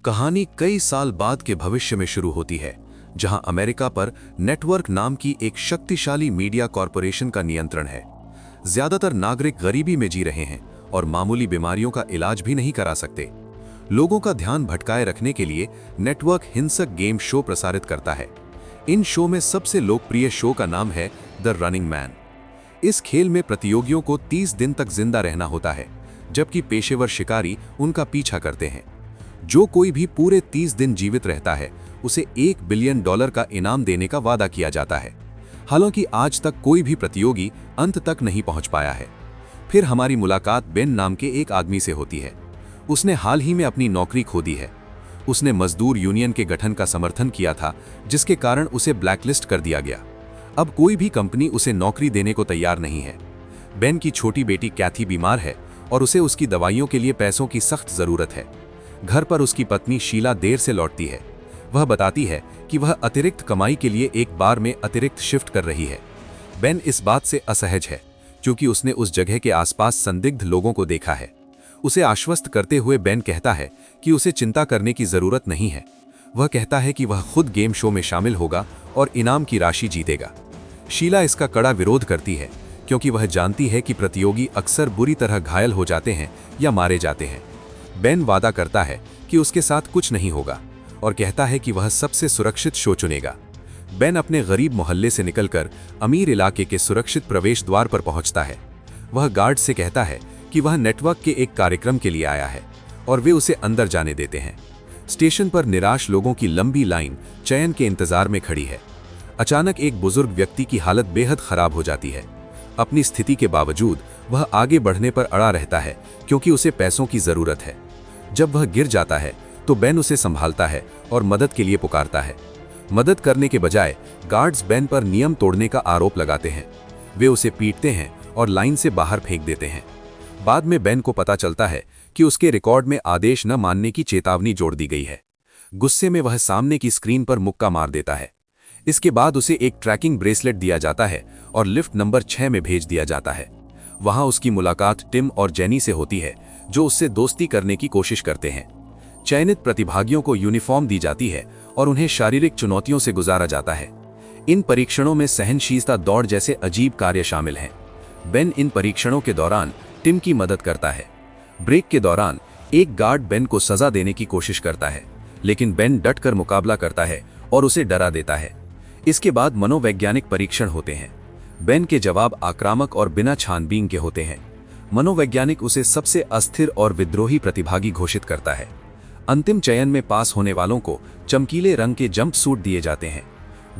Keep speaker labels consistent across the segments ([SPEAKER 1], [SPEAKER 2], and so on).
[SPEAKER 1] कहानी कई साल बाद के भविष्य में शुरू होती है, जहां अमेरिका पर नेटवर्क नाम की एक शक्तिशाली मीडिया कॉरपोरेशन का नियंत्रण है। ज्यादातर नागरिक गरीबी में जी रहे हैं और मामूली बीमारियों का इलाज भी नहीं करा सकते। लोगों का ध्यान भटकाए रखने के लिए नेटवर्क हिंसक गेम शो प्रसारित करता है। इन शो में सबसे लोकप्रिय शो का नाम है द रनिंग मैन। इस खेल में प्रतियोगियों को 30 दिन तक जिंदा रहना होता है, जबकि पेशेवर शिकारी उनका पीछा करते हैं। जो कोई भी पूरे 30 दिन जीवित रहता है, उसे $1 बिलियन का इनाम देने का वादा किया जाता है। हालांकि आज तक कोई भी प्रतियोगी अंत तक नहीं पहुंच पाया है। फिर हमारी मुलाकात बेन नाम के एक आदमी से होती है। उसने हाल ही में अपनी नौकरी खो दी है। उसने मजदूर यूनियन के गठन का समर्थन किया था, जिसके कारण उसे ब्लैकलिस्ट कर दिया गया। अब कोई भी कंपनी उसे नौकरी देने को तैयार नहीं है। बेन की छोटी बेटी कैथी बीमार है और उसे उसकी दवाइयों के लिए पैसों की सख्त जरूरत है। घर पर उसकी पत्नी शीला देर से लौटती है। वह बताती है कि वह अतिरिक्त कमाई के लिए एक बार में अतिरिक्त शिफ्ट कर रही है। बेन इस बात से असहज है, क्योंकि उसने उस जगह के आसपास संदिग्ध लोगों को देखा है। उसे आश्वस्त करते हुए बेन कहता है कि उसे चिंता करने की जरूरत नहीं है। वह कहता है कि वह खुद गेम शो में शामिल होगा और इनाम की राशि जीतेगा। शीला इसका कड़ा विरोध करती है, क्योंकि वह जानती है कि प्रतियोगी अक्सर बुरी तरह घायल हो जाते हैं या मारे जाते हैं। बेन वादा करता है कि उसके साथ कुछ नहीं होगा और कहता है कि वह सबसे सुरक्षित शो चुनेगा। बेन अपने गरीब मोहल्ले से निकलकर अमीर इलाके के सुरक्षित प्रवेश द्वार पर पहुंचता है। वह गार्ड से कहता है कि वह नेटवर्क के एक कार्यक्रम के लिए आया है और वे उसे अंदर जाने देते हैं। स्टेशन पर निराश लोगों की लंबी लाइन चयन के इंतजार में खड़ी है। अचानक एक बुजुर्ग व्यक्ति की हालत बेहद खराब हो जाती है। अपनी स्थिति के बावजूद वह आगे बढ़ने पर अड़ा रहता है, क्योंकि उसे पैसों की जरूरत है। जब वह गिर जाता है तो बेन उसे संभालता है और मदद के लिए पुकारता है। मदद करने के बजाय गार्ड्स बेन पर नियम तोड़ने का आरोप लगाते हैं। वे उसे पीटते हैं और लाइन से बाहर फेंक देते हैं। बाद में बेन को पता चलता है कि उसके रिकॉर्ड में आदेश न मानने की चेतावनी जोड़ दी गई है। गुस्से में वह सामने की स्क्रीन पर मुक्का मार देता है। इसके बाद उसे एक ट्रैकिंग ब्रेसलेट दिया जाता है और लिफ्ट नंबर 6 में भेज दिया जाता है। वहां उसकी मुलाकात टिम और जेनी से होती है, जो उससे दोस्ती करने की कोशिश करते हैं। चयनित प्रतिभागियों को यूनिफॉर्म दी जाती है और उन्हें शारीरिक चुनौतियों से गुजारा जाता है। इन परीक्षणों में सहनशीलता दौड़ जैसे अजीब कार्य शामिल हैं। बेन इन परीक्षणों के दौरान टिम की मदद करता है। ब्रेक के दौरान एक गार्ड बेन को सजा देने की कोशिश करता है, लेकिन बेन डटकर मुकाबला करता है और उसे डरा देता है। इसके बाद मनोवैज्ञानिक परीक्षण होते हैं। बेन के जवाब आक्रामक और बिना छानबीन के होते हैं। मनोवैज्ञानिक उसे सबसे अस्थिर और विद्रोही प्रतिभागी घोषित करता है। अंतिम चयन में पास होने वालों को चमकीले रंग के जंप सूट दिए जाते हैं।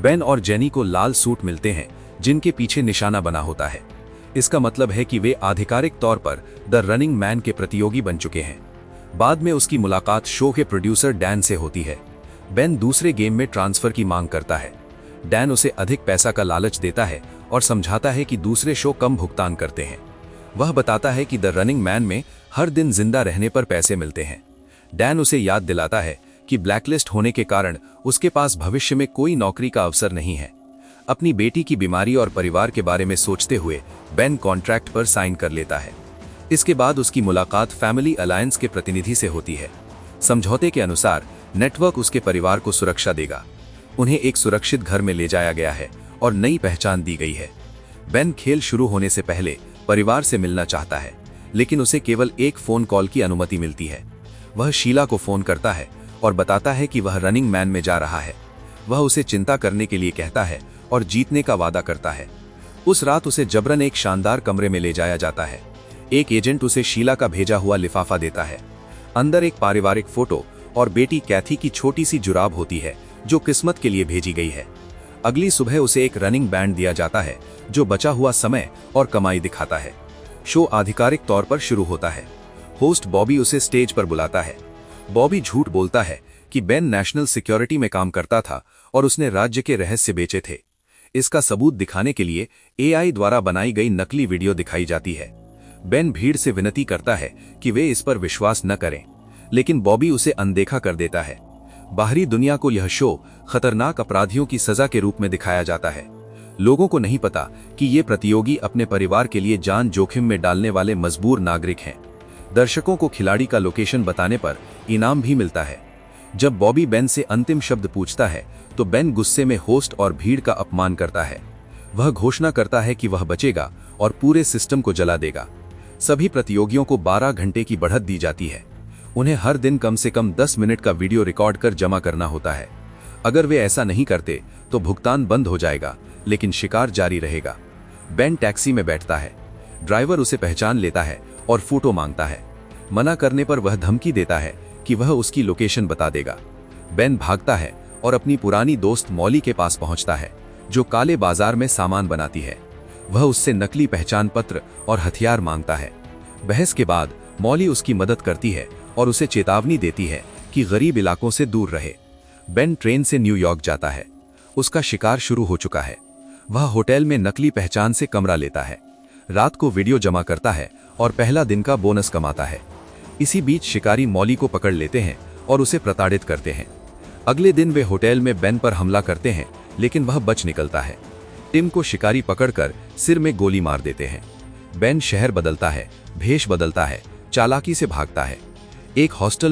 [SPEAKER 1] बेन और जेनी को लाल सूट मिलते हैं, जिनके पीछे निशाना बना होता है। इसका मतलब है कि वे आधिकारिक तौर पर द रनिंग मैन के प्रतियोगी बन चुके हैं। बाद में उसकी मुलाकात शो के प्रोड्यूसर डैन से होती है। बेन दूसरे गेम में ट्रांसफर की मांग करता है। डैन उसे अधिक पैसा का लालच देता है और समझाता है कि दूसरे शो कम भुगतान करते हैं। वह बताता है कि द रनिंग मैन में हर दिन जिंदा रहने पर पैसे मिलते हैं। डैन उसे याद दिलाता है कि ब्लैकलिस्ट होने के कारण उसके पास भविष्य में कोई नौकरी का अवसर नहीं है। अपनी बेटी की बीमारी और परिवार के बारे में सोचते हुए बेन कॉन्ट्रैक्ट पर साइन कर लेता है। इसके बाद उसकी मुलाकात फैमिली अलायंस के प्रतिनिधि से होती है। समझौते के अनुसार नेटवर्क उसके परिवार को सुरक्षा देगा। उन्हें एक सुरक्षित घर में ले जाया गया है और नई पहचान दी गई है। बेन खेल शुरू होने से पहले परिवार से मिलना चाहता है, लेकिन उसे केवल एक फोन कॉल की अनुमति मिलती है। वह शीला को फोन करता है और बताता है कि वह रनिंग मैन में जा रहा है। वह उसे चिंता करने के लिए कहता है और जीतने का वादा करता है। उस रात उसे जबरन एक शानदार कमरे में ले जाया जाता है। एक एजेंट उसे शीला का भेजा हुआ लिफाफा देता है। अंदर एक पारिवारिक फोटो और बेटी कैथी की छोटी सी जुराब होती है, जो किस्मत के लिए भेजी गई है। अगली सुबह उसे एक रनिंग बैंड दिया जाता है, जो बचा हुआ समय और कमाई दिखाता है। शो आधिकारिक तौर पर शुरू होता है। होस्ट बॉबी उसे स्टेज पर बुलाता है। बॉबी झूठ बोलता है कि बेन नेशनल सिक्योरिटी में काम करता था और उसने राज्य के रहस्य बेचे थे। इसका सबूत दिखाने के लिए एआई द्वारा बनाई गई नकली वीडियो दिखाई जाती है। बेन भीड़ से विनती करता है कि वे इस पर विश्वास न करें, लेकिन बॉबी उसे अनदेखा कर देता है। बाहरी दुनिया को यह शो खतरनाक अपराधियों की सजा के रूप में दिखाया जाता है। लोगों को नहीं पता कि ये प्रतियोगी अपने परिवार के लिए जान जोखिम में डालने वाले मजबूर नागरिक हैं। दर्शकों को खिलाड़ी का लोकेशन बताने पर इनाम भी मिलता है। जब बॉबी बेन से अंतिम शब्द पूछता है तो बेन गुस्से में होस्ट और भीड़ का अपमान करता है। वह घोषणा करता है कि वह बचेगा और पूरे सिस्टम को जला देगा। सभी प्रतियोगियों को 12 घंटे की बढ़त दी जाती है। उन्हें हर दिन कम से कम 10 मिनट का वीडियो रिकॉर्ड कर जमा करना होता है। अगर वे ऐसा नहीं करते तो भुगतान बंद हो जाएगा, लेकिन शिकार जारी रहेगा। बेन टैक्सी में बैठता है। ड्राइवर उसे पहचान लेता है और फोटो मांगता है। मना करने पर वह धमकी देता है कि वह उसकी लोकेशन बता देगा। बेन भागता है और अपनी पुरानी दोस्त मॉली के पास पहुंचता है, जो काले बाजार में सामान बनाती है। वह उससे नकली पहचान पत्र और हथियार मांगता है। बहस के बाद मॉली उसकी मदद करती है और उसे चेतावनी देती है कि गरीब इलाकों से दूर रहे। बेन ट्रेन से न्यूयॉर्क जाता है। उसका शिकार शुरू हो चुका है। वह होटल में नकली पहचान से कमरा लेता है, रात को वीडियो जमा करता है और पहला दिन का बोनस कमाता है। इसी बीच शिकारी मॉली को पकड़ लेते हैं और उसे प्रताड़ित करते हैं। अगले दिन वे होटल में बेन पर हमला करते हैं, लेकिन वह बच निकलता है। टिम को शिकारी पकड़कर सिर में गोली मार देते हैं। बेन शहर बदलता है, भेष बदलता है, चालाकी से भागता है। एक हॉस्टल